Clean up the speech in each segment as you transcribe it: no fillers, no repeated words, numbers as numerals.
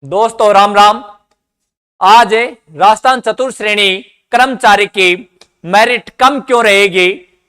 दोस्तों राम राम। आज राजस्थान चतुर्थ श्रेणी कर्मचारी की मेरिट कम क्यों रहेगी,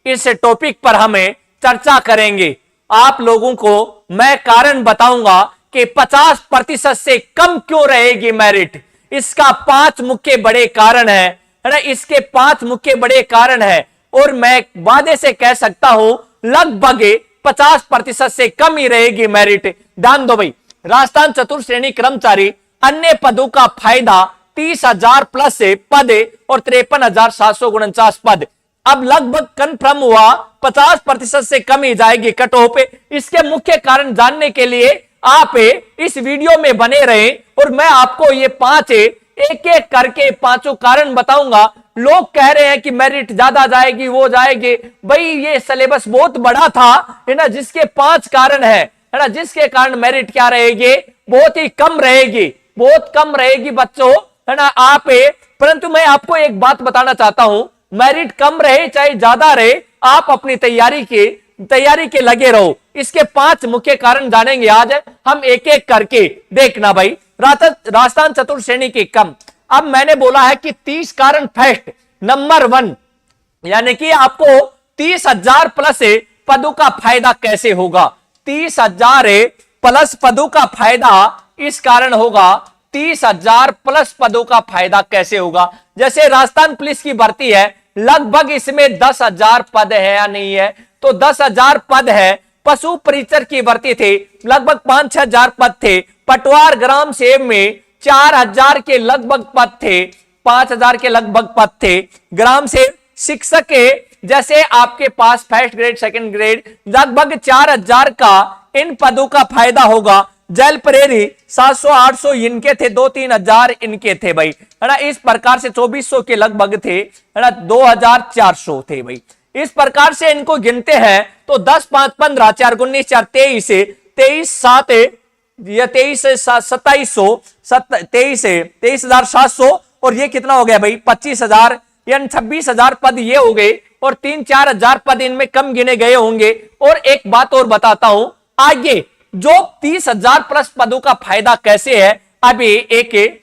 इस टॉपिक पर हमें चर्चा करेंगे। आप लोगों को मैं कारण बताऊंगा कि 50% से कम क्यों रहेगी मेरिट। इसका 5 मुख्य बड़े कारण है ना, इसके 5 मुख्य बड़े कारण है और मैं वादे से कह सकता हूं लगभग 50% से कम ही रहेगी मेरिट। ध्यान दो भाई, राजस्थान चतुर्थ श्रेणी कर्मचारी अन्य पदों का फायदा 30,000 प्लस पद और 53,749 पद अब लगभग कन्फर्म हुआ 50% से कम ही जाएगी कट ऑफ। इसके मुख्य कारण जानने के लिए आप इस वीडियो में बने रहें और मैं आपको ये 5 एक एक करके 5 कारण बताऊंगा। लोग कह रहे हैं कि मेरिट ज्यादा जाएगी, वो जाएगी। भाई ये सिलेबस बहुत बड़ा था है ना, जिसके 5 कारण है ना, जिसके कारण मेरिट क्या रहेगी, बहुत ही कम रहेगी, बहुत कम रहेगी बच्चों है ना। आप परंतु मैं आपको एक बात बताना चाहता हूं, मेरिट कम रहे चाहे ज्यादा रहे, आप अपनी तैयारी के लगे रहो। इसके 5 मुख्य कारण जानेंगे आज हम एक एक करके। देखना भाई, राजस्थान चतुर्थ श्रेणी की कम। अब मैंने बोला है कि 30 कारण फर्स्ट नंबर 1, यानी कि आपको 30,000 प्लस पदों का फायदा कैसे होगा। 30,000 प्लस पदों का फायदा इस कारण होगा। 30,000 प्लस पदों का फायदा कैसे होगा, जैसे राजस्थान पुलिस की भर्ती है, लगभग इसमें 10,000 पद है या नहीं है, तो 10,000 पद है। पशु परिचर की भर्ती थे, लगभग 5-6 हजार पद थे। पटवार ग्राम सेवक में 4,000 के लगभग पद थे, 5,000 के लगभग पद थे। ग्राम सेवक शिक्षक के जैसे आपके पास फर्स्ट ग्रेड सेकंड ग्रेड लगभग 4,000 का इन पदों का फायदा होगा। जल प्रेरी 700-800 इनके थे, 2-3 हजार इनके थे भाई है ना। इस प्रकार से 2400 के लगभग थे है ना, 2,400 थे भाई। इस प्रकार से इनको गिनते हैं तो 10, 5, 15, 4, 19, 4, 23, 23, 7 या 23, 2700, 23,700 और ये कितना हो गया भाई 25,000, यानी 26,000 पद ये हो गए और 3-4 हजार पद इनमें कम गिने गए होंगे। और एक बात और बताता हूं आगे, जो 30,000 प्लस पदों का फायदा कैसे है। अभी एक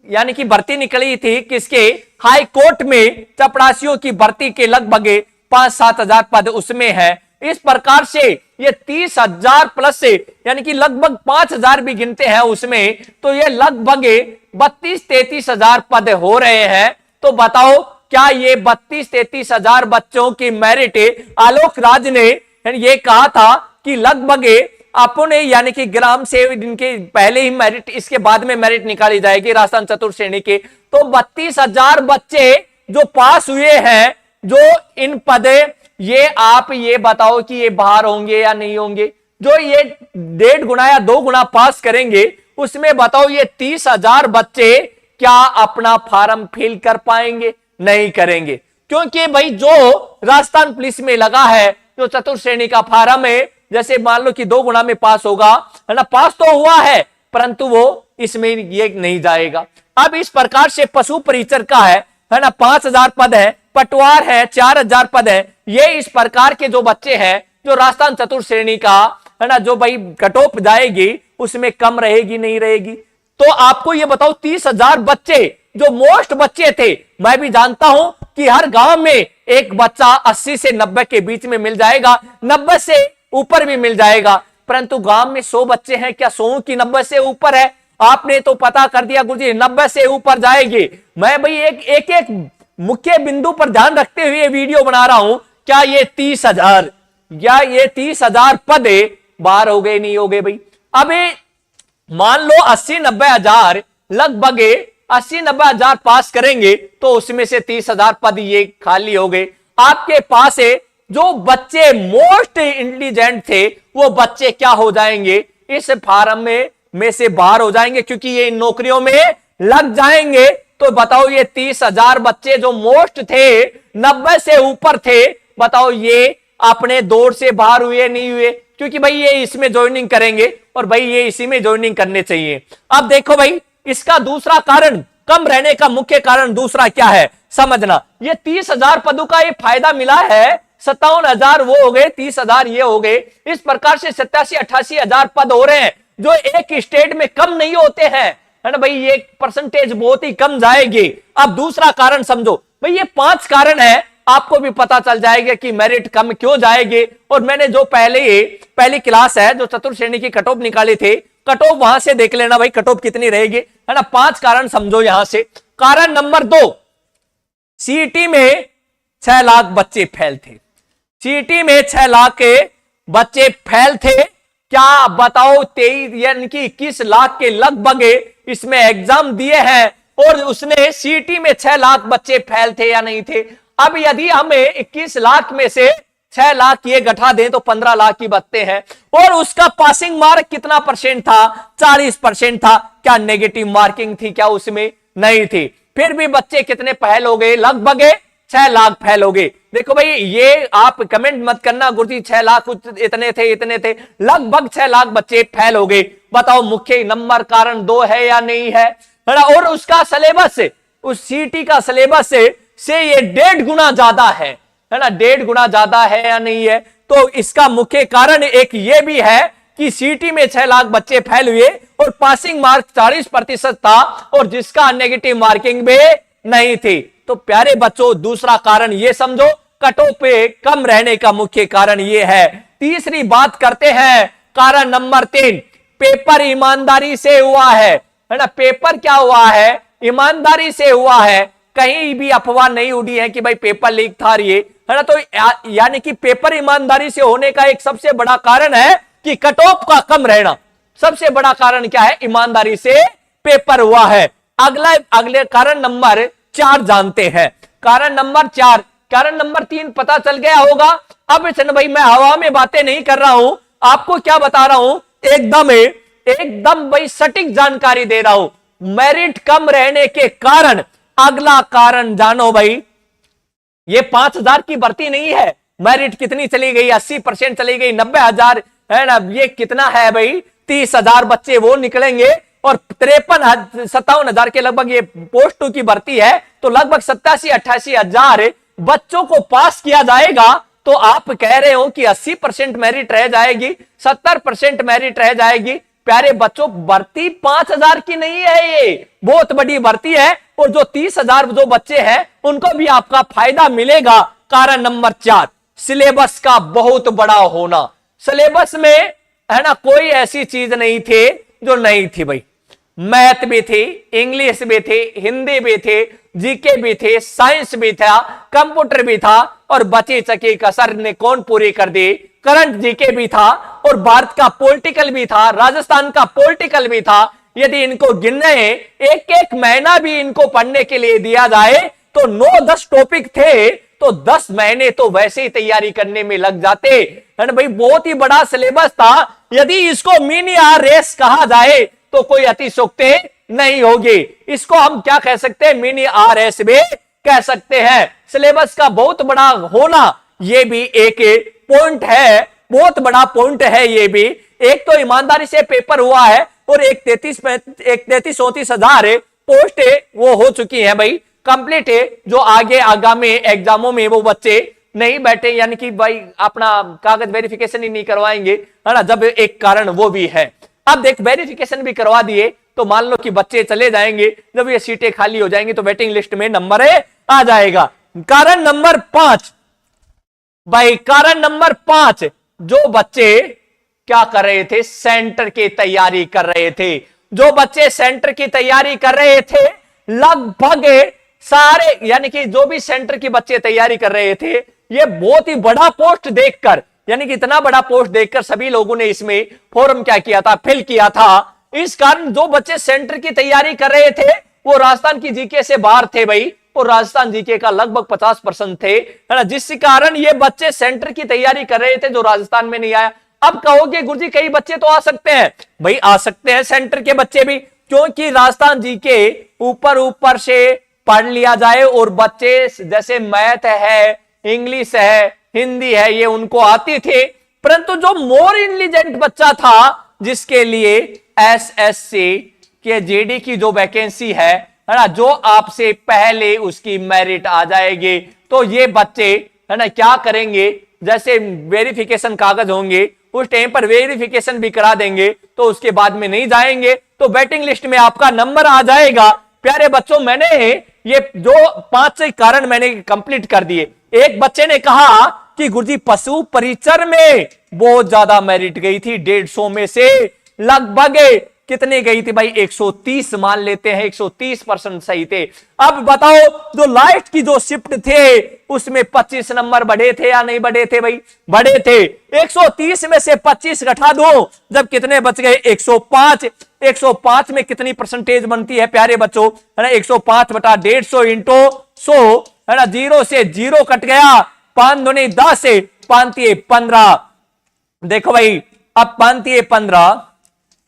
यानी कि भर्ती निकली थी किसके, हाई कोर्ट में चपरासियों की भर्ती के लगभग 5-7 हजार पद उसमें है। इस प्रकार से ये 30,000 प्लस से यानी कि लगभग 5,000 भी गिनते हैं उसमें, तो ये लगभग 32-33 हजार पद हो रहे हैं। तो बताओ क्या ये 32-33 हजार बच्चों की मेरिट, आलोक राज ने ये कहा था कि लगभग अपने यानी कि ग्राम सेवक इनके पहले ही मेरिट, इसके बाद में मेरिट निकाली जाएगी राजस्थान चतुर्थ श्रेणी के, तो 32,000 बच्चे जो पास हुए हैं, जो इन पदे, ये आप ये बताओ कि ये बाहर होंगे या नहीं होंगे। जो ये 1.5 गुना या 2 गुना पास करेंगे, उसमें बताओ ये 30,000 बच्चे क्या अपना फॉर्म फिल कर पाएंगे, नहीं करेंगे। क्योंकि भाई जो राजस्थान पुलिस में लगा है, जो चतुर्थ श्रेणी का फॉर्म है, जैसे मान लो कि 2 गुना में पास होगा है ना, पास तो हुआ है परंतु वो इसमें ये नहीं जाएगा। अब इस प्रकार से पशु परिचर का है ना, 5,000 पद है, पटवार है 4,000 पद है। ये इस प्रकार के जो बच्चे हैं, जो राजस्थान चतुर्थ श्रेणी का है ना, जो भाई कट ऑफ जाएगी उसमें कम रहेगी नहीं रहेगी। तो आपको ये बताओ 30,000 बच्चे जो मोस्ट बच्चे थे, मैं भी जानता हूं कि हर गांव में एक बच्चा 80 से 90 के बीच में मिल जाएगा, 90 से ऊपर भी मिल जाएगा, परंतु गांव में 100 बच्चे हैं, क्या 100 की 90 से ऊपर है? आपने तो पता कर दिया गुरुजी 90 से ऊपर जाएगी। मैं भाई एक मुख्य बिंदु पर ध्यान रखते हुए वीडियो बना रहा हूं। क्या ये 30,000 या ये 30,000 पद बाहर हो गए नहीं हो गए भाई। अब मान लो 80-90 हजार, लगभग 80-90 हजार पास करेंगे तो उसमें से 30,000 पद ये खाली हो गए। आपके पास जो बच्चे मोस्ट इंटेलिजेंट थे, वो बच्चे क्या हो जाएंगे, इस फार्म में से बाहर हो जाएंगे, क्योंकि ये इन नौकरियों में लग जाएंगे। तो बताओ ये 30,000 बच्चे जो मोस्ट थे, 90 से ऊपर थे, बताओ ये अपने दौड़ से बाहर हुए नहीं हुए, क्योंकि भाई ये इसमें ज्वाइनिंग करेंगे और भाई ये इसी में ज्वाइनिंग करने चाहिए। अब देखो भाई, इसका दूसरा कारण, कम रहने का मुख्य कारण दूसरा क्या है समझना। ये 30,000 पदों का ये फायदा मिला है, 57,000 वो हो गए, 30,000 ये हो गए। इस प्रकार से 87-88 हजार पद हो रहे हैं। जो एक स्टेट में कम नहीं होते हैं, है ना भाई, ये परसेंटेज बहुत ही कम जाएगी। अब दूसरा कारण समझो भाई, ये 5 कारण है, आपको भी पता चल जाएगा कि मेरिट कम क्यों जाएगी। और मैंने जो पहली क्लास है जो चतुर्थ श्रेणी की कट ऑफ निकाली थी, कट ऑफ वहां से देख लेना भाई, कट ऑफ कितनी रहेगी, है ना। 5 कारण समझो यहां से। कारण नंबर 2, सीईटी में 6 लाख बच्चे फेल थे। सीईटी में 6 लाख के बच्चे फेल थे। क्या बताओ, 23 यानी कि 21 लाख के लगभग इसमें एग्जाम दिए हैं, और उसने सीईटी में 6 लाख बच्चे फेल थे या नहीं थे। अब यदि हमें 21 लाख में से 6 लाख ये घटा दें तो 15 लाख की बचते हैं, और उसका पासिंग मार्क कितना परसेंट था, 40% था। क्या नेगेटिव मार्किंग थी क्या उसमें? नहीं थी। फिर भी बच्चे कितने फेल हो गए? लगभग 6 लाख फेल हो गए। देखो भाई, ये आप कमेंट मत करना गुरुजी 6 लाख इतने थे, लगभग 6 लाख बच्चे फेल हो गए। बताओ मुख्य नंबर कारण 2 है या नहीं है? और उसका सिलेबस, उस सीटी का सिलेबस से ये 1.5 गुना ज्यादा है ना, 1.5 गुना ज्यादा है या नहीं है? तो इसका मुख्य कारण एक ये भी है कि सीटी में 6 लाख बच्चे फेल हुए और पासिंग मार्क 40% था, और जिसका नेगेटिव मार्किंग भी नहीं थी। तो प्यारे बच्चों, दूसरा कारण ये समझो, कट ऑफ पे कम रहने का मुख्य कारण ये है। तीसरी बात करते हैं, कारण नंबर 3, पेपर ईमानदारी से हुआ है ना। पेपर क्या हुआ है? ईमानदारी से हुआ है। कहीं भी अफवाह नहीं उड़ी है कि भाई पेपर लीक था ये, है ना। तो यानी कि पेपर ईमानदारी से होने का एक सबसे बड़ा कारण है कि कट ऑफ का कम रहना। सबसे बड़ा कारण क्या है? ईमानदारी से पेपर हुआ है। अगले कारण नंबर 4 जानते हैं। कारण नंबर 4, कारण नंबर 3 पता चल गया होगा। अब भाई मैं हवा में बातें नहीं कर रहा हूं, आपको क्या बता रहा हूं, एकदम भाई सटीक जानकारी दे रहा हूं। मेरिट कम रहने के कारण, अगला कारण जानो भाई, ये 5,000 की भर्ती नहीं है। मेरिट कितनी चली गई? 80% चली गई, 90,000 है ना। ये कितना है भाई? 30,000 बच्चे वो निकलेंगे, और 53-57,000 के लगभग ये पोस्ट 2 की भर्ती है। तो लगभग 87-88 हजार बच्चों को पास किया जाएगा। तो आप कह रहे हो कि 80% मेरिट रह जाएगी, 70% मेरिट रह जाएगी। प्यारे बच्चों, भर्ती 5,000 की नहीं है, ये बहुत बड़ी भर्ती है, और जो 30,000 जो बच्चे हैं उनको भी आपका फायदा मिलेगा। कारण नंबर 4, सिलेबस का बहुत बड़ा होना। सिलेबस में, है ना, कोई ऐसी चीज नहीं थी जो नहीं थी भाई। मैथ भी थी, इंग्लिश भी थी, हिंदी भी थी, जीके भी थे, साइंस भी था, कंप्यूटर भी था, और बची चकी कसर ने कौन पूरी कर दी? करंट जीके भी था, और भारत का पॉलिटिकल भी था, राजस्थान का पॉलिटिकल भी था। यदि इनको गिनने एक एक महीना भी इनको पढ़ने के लिए दिया जाए तो 9-10 टॉपिक थे, तो 10 महीने तो वैसे ही तैयारी करने में लग जाते, है ना भाई। बहुत ही बड़ा सिलेबस था। यदि इसको मिनी आरएस कहा जाए तो कोई अतिशयोक्ति नहीं होगी। इसको हम क्या कह सकते हैं? मिनी आरएस भी कह सकते हैं। सिलेबस का बहुत बड़ा होना ये भी एक पॉइंट है, बहुत बड़ा पॉइंट है ये भी। एक तो ईमानदारी से पेपर हुआ है, और एक 33-34 हजार पोस्ट वो हो चुकी है भाई, कंप्लीट है। जो आगे आगामी एग्जामों में वो बच्चे नहीं बैठे, यानी कि भाई अपना कागज वेरिफिकेशन ही नहीं करवाएंगे, है ना। जब एक कारण वो भी है। अब देख, वेरिफिकेशन भी करवा दिए तो मान लो कि बच्चे चले जाएंगे, जब ये सीटें खाली हो जाएंगी तो वेटिंग लिस्ट में नंबर आ जाएगा। कारण नंबर 5 भाई, कारण नंबर 5, जो बच्चे क्या कर रहे थे? सेंटर की तैयारी कर रहे थे। जो बच्चे सेंटर की तैयारी कर रहे थे, लगभग सारे, यानी कि जो भी सेंटर की बच्चे तैयारी कर रहे थे, ये बहुत ही बड़ा पोस्ट देखकर, यानी कि इतना बड़ा पोस्ट देखकर सभी लोगों ने इसमें फॉर्म क्या किया था? फिल किया था। इस कारण जो बच्चे सेंटर की तैयारी कर रहे थे वो राजस्थान की जीके से बाहर थे भाई, और राजस्थान जीके का लगभग 50% थे, है ना। जिस कारण ये बच्चे सेंटर की तैयारी कर रहे थे जो राजस्थान में नहीं आया। अब कहोगे गुरुजी कई बच्चे तो आ सकते हैं, भाई आ सकते हैं सेंटर के बच्चे भी, क्योंकि राजस्थान जीके ऊपर से पढ़ लिया जाए, और बच्चे जैसे मैथ है, इंग्लिश है, हिंदी है, ये उनको आती थे। परंतु जो मोर इंटेलिजेंट बच्चा था, जिसके लिए एसएससी के जीडी की जो वैकेंसी है ना, जो आपसे पहले उसकी मेरिट आ जाएगी, तो ये बच्चे, है ना, क्या करेंगे? जैसे वेरिफिकेशन कागज होंगे उस टाइम पर वेरिफिकेशन भी करा देंगे तो उसके बाद में नहीं जाएंगे तो वेटिंग लिस्ट में आपका नंबर आ जाएगा। प्यारे बच्चों, मैंने ये जो 5 कारण मैंने कंप्लीट कर दिए। एक बच्चे ने कहा कि गुरुजी पशु परिचर में बहुत ज्यादा मेरिट गई थी, 150 में से लगभग कितने गई थी भाई, 130 मान लेते हैं, 130% सही थे। अब बताओ जो लाइट की जो शिफ्ट थे उसमें 25 नंबर बढ़े थे या नहीं बढ़े थे भाई, बढ़े थे। 130 में से 25 घटा दो, जब कितने बच गए, 105। 105 में कितनी परसेंटेज बनती है प्यारे बच्चों, है ना, 105 बटा 150 इंटू 100, है ना, 0 से 0 कट गया, 5 दूनी 10 से 5 तिये 15। देखो भाई, अब 5 तिये 15,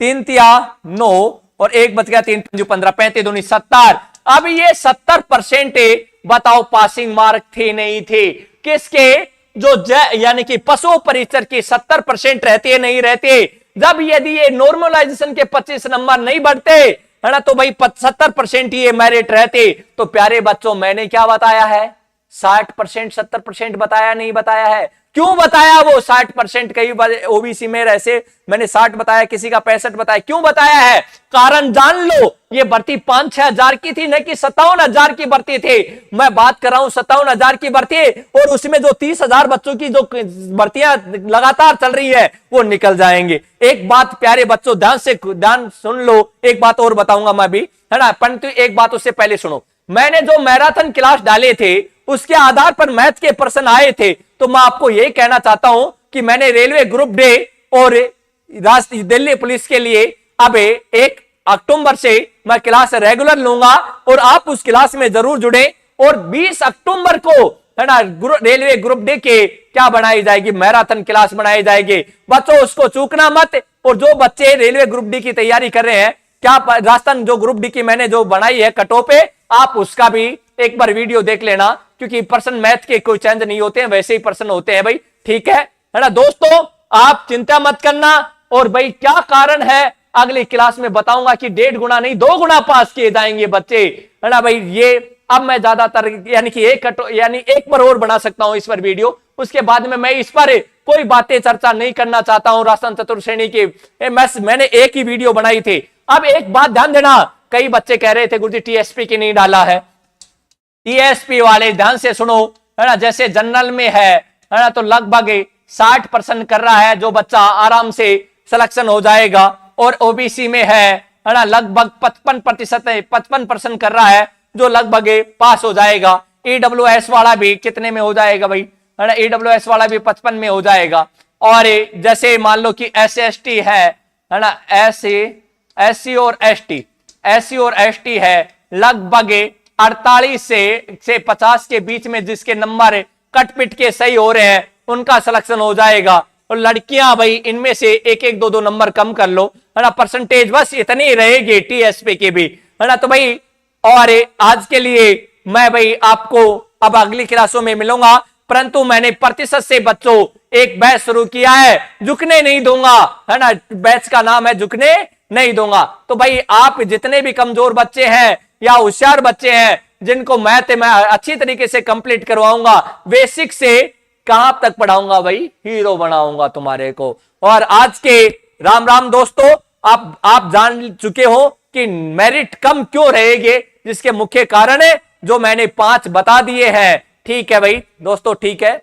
3 तिया 9 और 1 बच गया, 3 पंजू 15, 35 दूनी 70। अब ये 70% बताओ पासिंग मार्क थे नहीं थे, किसके, जो यानी कि पशु परिचर के 70% रहते नहीं रहते। जब यदि ये नॉर्मलाइजेशन के 25 नंबर नहीं बढ़ते, है ना, तो भाई 70% ये मेरिट रहते। तो प्यारे बच्चों, मैंने क्या बताया है, 60% 70% बताया नहीं बताया है। क्यों बताया वो 60%, कई बार ओबीसी में ऐसे मैंने 60 बताया, किसी का 65 बताया, क्यों बताया है, कारण जान लो। ये भर्ती 5-6 हजार की थी, न कि 57,000 की भर्ती थी। मैं बात कर रहा हूं 57,000 की भर्ती, और उसमें जो 30,000 बच्चों की जो भर्तियां लगातार चल रही है वो निकल जाएंगे। एक बात प्यारे बच्चों ध्यान सुन लो, एक बात और बताऊंगा मैं भी, है ना, परंतु एक बात उससे पहले सुनो। मैंने जो मैराथन क्लास डाले थे उसके आधार पर मैथ के प्रश्न आए थे, तो मैं आपको यही कहना चाहता हूं कि मैंने रेलवे ग्रुप डे और दिल्ली पुलिस के लिए अब 1 अक्टूबर से मैं क्लास रेगुलर लूंगा और आप उस क्लास में जरूर जुड़े। और 20 अक्टूबर को, है ना, रेलवे ग्रुप डे के क्या बनाई जाएगी, मैराथन क्लास बनाई जाएगी। बच्चों उसको चूकना मत। और जो बच्चे रेलवे ग्रुप डी की तैयारी कर रहे हैं, क्या राजस्थान जो ग्रुप डी की मैंने जो बनाई है कटो पे, आप उसका भी एक बार वीडियो देख लेना, क्योंकि पर्सन मैथ के कोई चेंज नहीं होते हैं, वैसे ही पर्सन होते हैं भाई, ठीक है ना दोस्तों, आप चिंता मत करना। और भाई क्या कारण है अगली क्लास में बताऊंगा कि 1.5 गुना नहीं 2 गुना पास किए जाएंगे बच्चे, है ना भाई। ये अब मैं ज्यादातर यानी कि एक पर और बना सकता हूं इस पर वीडियो, उसके बाद में मैं इस पर कोई बातें चर्चा नहीं करना चाहता हूं। राजस्थान चतुर्थ श्रेणी की मैंने एक ही वीडियो बनाई थी। अब एक बात ध्यान देना, कई बच्चे कह रहे थे गुरुजी टीएसपी की नहीं डाला है। टीएसपी वाले ध्यान से सुनो, है ना, जैसे जनरल में है ना, तो लगभग 60% कर रहा है जो बच्चा आराम से सिलेक्शन हो जाएगा। और ओबीसी में है ना, लगभग 55% कर रहा है जो लगभग पास हो जाएगा। ईडब्ल्यूएस वाला भी कितने में हो जाएगा भाई, है ना, ईडब्ल्यूएस वाला भी 55 में हो जाएगा। और जैसे मान लो कि एससी है ना, एससी और एसटी है, लगभग 48 से 50 के बीच में जिसके नंबर कट पिट के सही हो रहे हैं उनका सिलेक्शन हो जाएगा। और लड़कियां भाई इनमें से 1-1, 2-2 नंबर कम कर लो, है ना, परसेंटेज बस इतनी रहेगी टीएसपी की भी, है ना। तो भाई और आज के लिए मैं भाई आपको अब अगली क्लासों में मिलूंगा, परंतु मैंने प्रतिशत से बच्चों एक बैच शुरू किया है, झुकने नहीं दूंगा, है ना, बैच का नाम है झुकने नहीं दूंगा। तो भाई आप जितने भी कमजोर बच्चे हैं या होशियार बच्चे हैं जिनको मैथ मैं अच्छी तरीके से कंप्लीट करवाऊंगा, बेसिक से कहां तक पढ़ाऊंगा भाई, हीरो बनाऊंगा तुम्हारे को। और आज के राम राम दोस्तों, आप जान चुके हो कि मेरिट कम क्यों रहेंगे, जिसके मुख्य कारण है जो मैंने 5 बता दिए हैं। ठीक है भाई दोस्तों, ठीक है।